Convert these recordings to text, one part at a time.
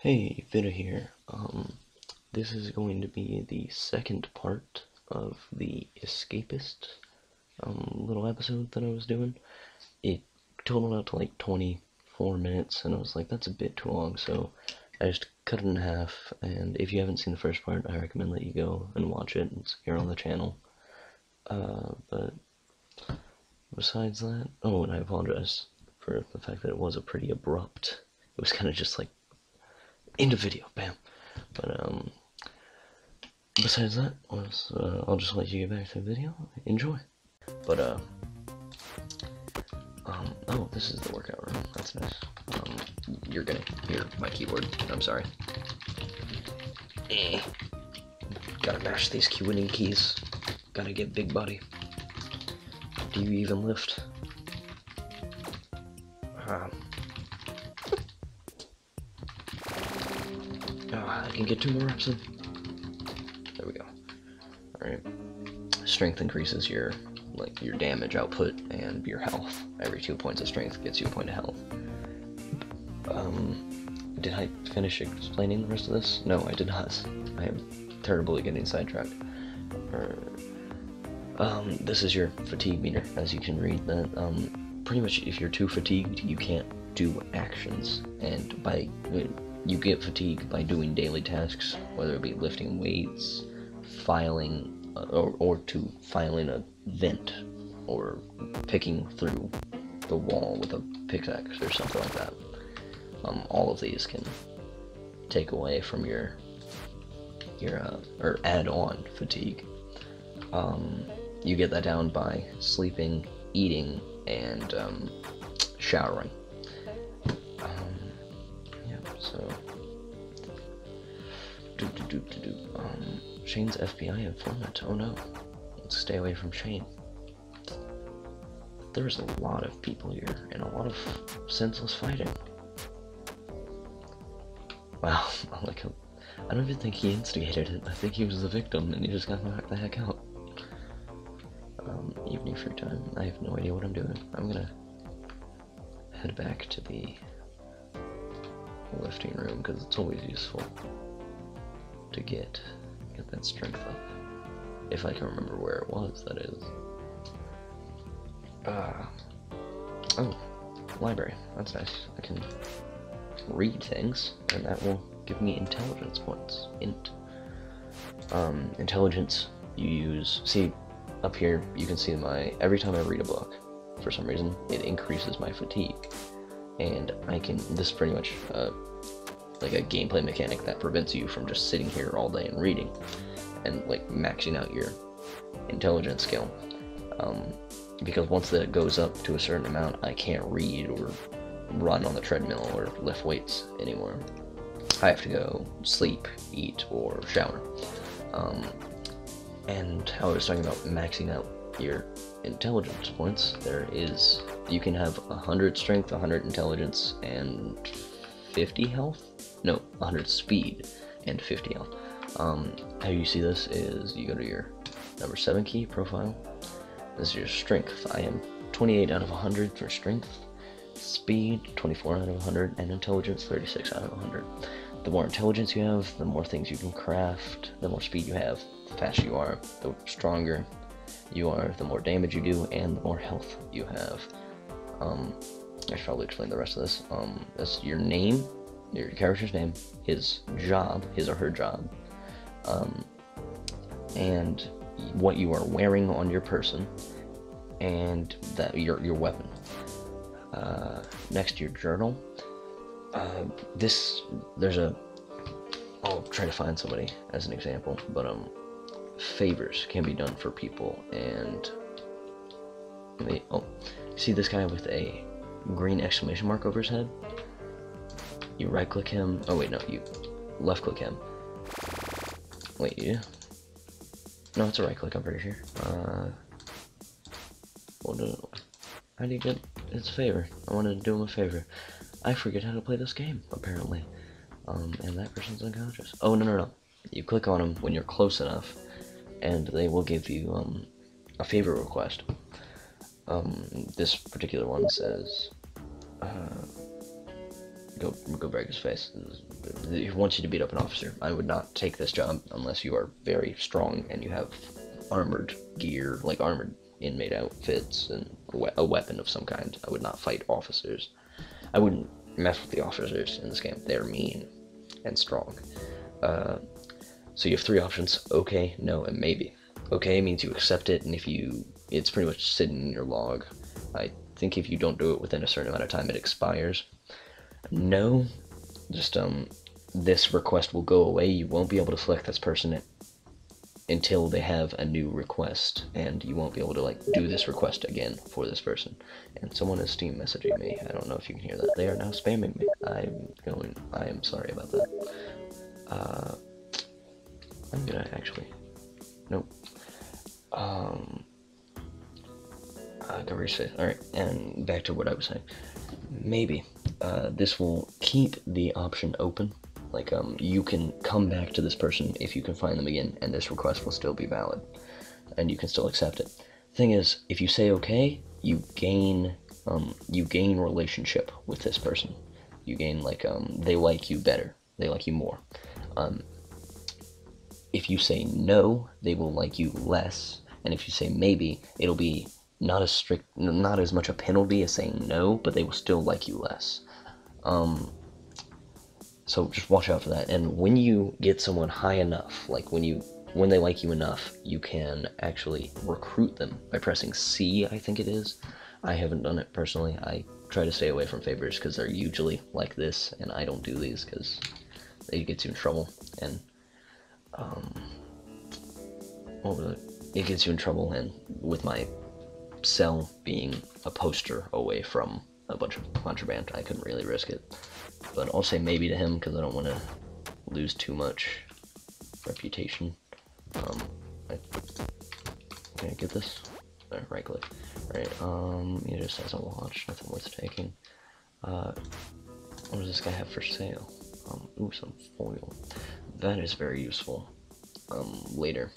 Hey, Vidda here. This is going to be the second part of the Escapist little episode that I was doing. It totaled out to like 24 minutes, and I was like, that's a bit too long, so I just cut it in half. And if you haven't seen the first part, I recommend that you go and watch it. It's here on the channel. But besides that, oh, and I apologize for the fact that it was a pretty abrupt. It was kind of just like end of video, bam. But besides that, I'll just let you get back to the video. Enjoy. But oh, this is the workout room. That's nice. You're gonna hear my keyboard. I'm sorry. Gotta mash these winning keys. Gotta get big body. Do you even lift? I can get 2 more reps in. There we go. Alright. Strength increases your damage output and your health. Every 2 points of strength gets you a point of health. Did I finish explaining the rest of this? No, I did not. I am terribly getting sidetracked. This is your fatigue meter, as you can read that. Pretty much if you're too fatigued, you can't do actions, and you get fatigued by doing daily tasks, whether it be lifting weights, filing, or filing a vent, or picking through the wall with a pickaxe or something like that. All of these can take away from your or add on fatigue. You get that down by sleeping, eating, and showering. So, Shane's FBI informant. Oh no, let's stay away from Shane. There's a lot of people here, and a lot of senseless fighting. Wow, I don't even think he instigated it. I think he was the victim, and he just got knocked the heck out. Evening free time. I have no idea what I'm doing. I'm gonna head back to the lifting room because it's always useful to get that strength up. If I can remember where it was, that is. Oh, library. That's nice. I can read things, and that will give me intelligence points. Intelligence you use. See, up here you can see every time I read a book, for some reason, it increases my fatigue. And this is pretty much like a gameplay mechanic that prevents you from just sitting here all day and reading and like maxing out your intelligence skill. Because once that goes up to a certain amount, I can't read or run on the treadmill or lift weights anymore. I have to go sleep, eat, or shower. And how I was talking about maxing out your intelligence points, you can have 100 strength, 100 intelligence, and 50 health? No, 100 speed and 50 health. How you see this is you go to your number 7 key, profile. This is your strength. I am 28 out of 100 for strength, speed 24 out of 100, and intelligence 36 out of 100. The more intelligence you have, the more things you can craft. The more speed you have, the faster you are, the stronger you are, the more damage you do, and the more health you have. I should probably explain the rest of this. That's your name, your character's name, his job, his or her job, and what you are wearing on your person, and your weapon. Next, your journal. I'll try to find somebody as an example, but favors can be done for people, and see this guy with a green exclamation mark over his head? You right click him. Oh wait, no, you left click him. Wait, yeah? No, it's a right click, I'm pretty sure. I need to get his favor. I wanted to do him a favor. I forget how to play this game, apparently. And that person's unconscious. Oh, no. You click on him when you're close enough, and they will give you, a favor request. This particular one says, go break his face. He wants you to beat up an officer. I would not take this job unless you are very strong and you have armored gear, like armored inmate outfits and a weapon of some kind. I would not fight officers. I wouldn't mess with the officers in this game. They're mean and strong. So you have three options: okay, no, and maybe. Okay means you accept it, and it's pretty much sitting in your log. I think if you don't do it within a certain amount of time, it expires. No, just this request will go away. You won't be able to select this person until they have a new request, and you won't be able to like do this request again for this person. And someone is Steam messaging me. I don't know if you can hear that. They are now spamming me. I am sorry about that. I'm gonna actually, nope. Cover your face. Alright, and back to what I was saying. Maybe this will keep the option open. Like, you can come back to this person if you can find them again, and this request will still be valid, and you can still accept it. Thing is, if you say okay, you gain relationship with this person. You gain, like, they like you better. They like you more. If you say no, they will like you less, and if you say maybe, it'll be not as strict, not as much a penalty as saying no, but they will still like you less. So just watch out for that. And when you get someone high enough, like when they like you enough, you can actually recruit them by pressing C, I think it is. I haven't done it personally. I try to stay away from favors because they're usually like this, and I don't do these because they get you in trouble. And it gets you in trouble, and with my cell being a poster away from a bunch of contraband, I couldn't really risk it. But I'll say maybe to him because I don't want to lose too much reputation. Can I get this? Right click. Right, it just says a watch, nothing worth taking. What does this guy have for sale? Ooh, some foil. That is very useful. Later,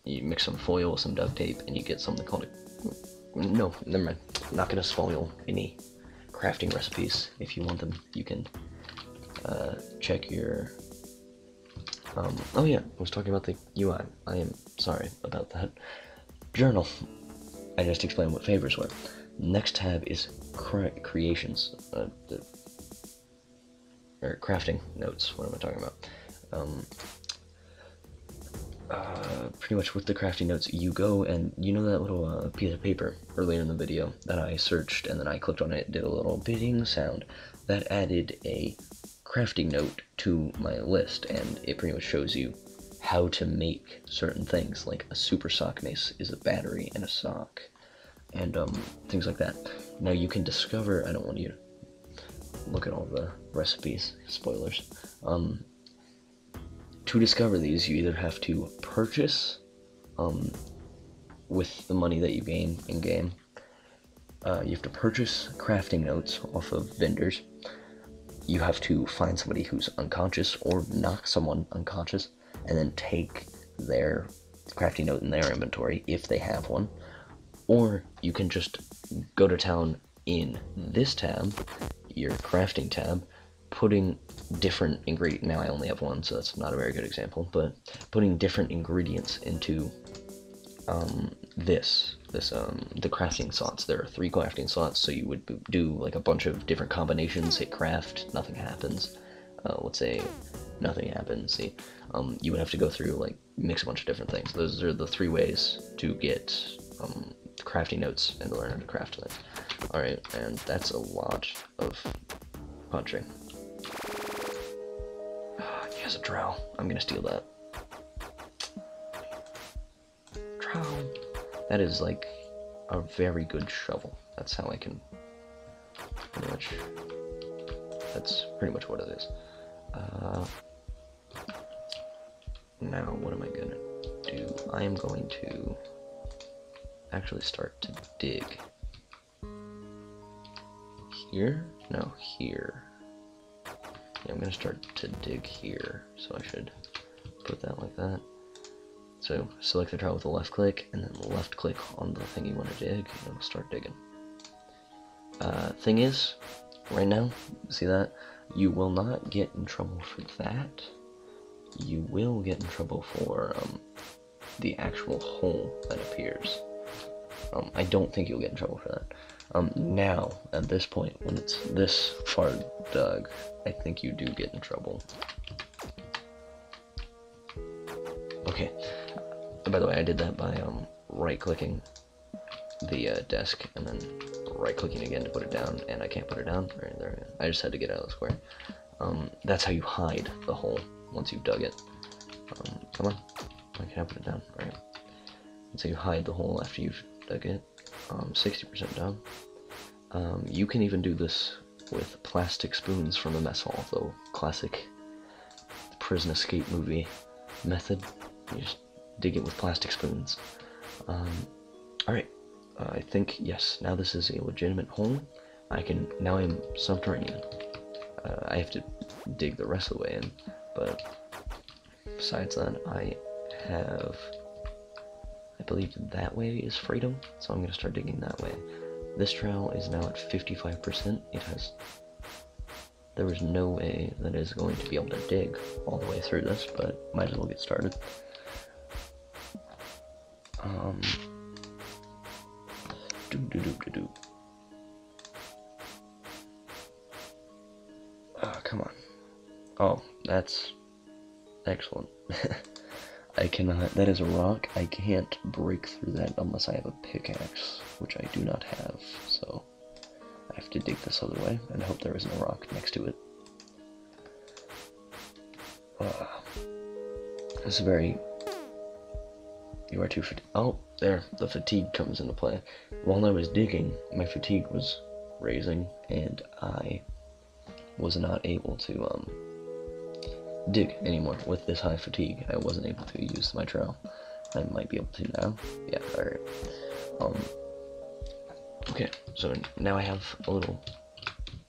you mix some foil with some duct tape and you get something called no, never mind. I'm not gonna spoil any crafting recipes. If you want them, you can check your oh yeah, I was talking about the UI. I am sorry about that. Journal. I just explained what favors were. Next tab is creations, or crafting notes. What am I talking about? Pretty much with the crafting notes, you go and you know that little piece of paper earlier in the video that I searched and then I clicked on it, did a little bidding sound that added a crafting note to my list, and it pretty much shows you how to make certain things, like a super sock mace is a battery and a sock, and things like that. Now you can discover, I don't want you to look at all the recipes, spoilers. To discover these, you either have to purchase with the money that you gain in-game. You have to purchase crafting notes off of vendors. You have to find somebody who's unconscious or knock someone unconscious and then take their crafting note in their inventory if they have one. Or you can just go to town in this tab, your crafting tab, putting different ingredients. Now I only have one, so that's not a very good example, but putting different ingredients into the crafting slots. There are 3 crafting slots, so you would do like a bunch of different combinations, hit craft, nothing happens. Let's say nothing happens, see, you would have to go through, like, mix a bunch of different things. Those are the 3 ways to get crafting notes and learn how to craft things. Alright, and that's a lot of punching. He has a trowel. I'm gonna steal that. Trowel. That is like a very good shovel. That's how I can pretty much. That's pretty much what it is. Now, what am I gonna do? I am going to actually start to dig. Here? No, here. Yeah, I'm gonna start to dig here, so I should put that like that. So select the trowel with a left click, and then left click on the thing you want to dig, and it'll start digging. Thing is, right now, see that? You will not get in trouble for that. You will get in trouble for the actual hole that appears. I don't think you'll get in trouble for that. Now, at this point, when it's this far dug, I think you do get in trouble. Okay. By the way, I did that by right-clicking the desk and then right-clicking again to put it down, and I can't put it down. Right there. I just had to get out of the square. That's how you hide the hole once you've dug it. Come on. Why can't I put it down? Alright. That's how you hide the hole after you've dug it. 60% done. You can even do this with plastic spoons from the mess hall, though. Classic prison escape movie method. You just dig it with plastic spoons. Alright. I think, yes, now this is a legitimate hole. Now I'm subterranean. I have to dig the rest of the way in, but besides that, I believe that way is freedom, so I'm going to start digging that way. This trowel is now at 55%. There was no way that it is going to be able to dig all the way through this, but might as well get started. Come on. Oh, that's excellent. I cannot, that is a rock. I can't break through that unless I have a pickaxe, which I do not have, so I have to dig this other way and hope there isn't a rock next to it. It's very, you are too fatigued. Oh, there, the fatigue comes into play. While I was digging, my fatigue was raising, and I was not able to, dig anymore with this high fatigue. I wasn't able to use my trowel. I might be able to now. Yeah, alright. Okay, so now I have a little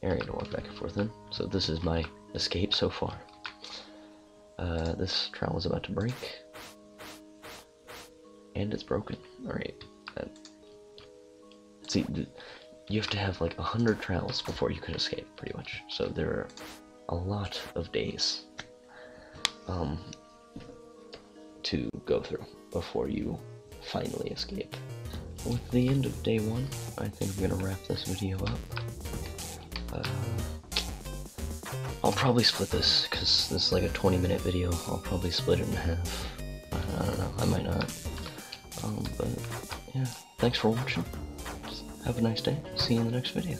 area to walk back and forth in. So this is my escape so far. This trowel is about to break. And it's broken. Alright. See, you have to have like 100 trowels before you can escape, pretty much. So there are a lot of days to go through before you finally escape. With the end of day 1, I think I'm gonna wrap this video up. I'll probably split this, because this is like a 20-minute video. I'll probably split it in half. I don't know, I might not. But yeah, thanks for watching. Have a nice day. See you in the next video.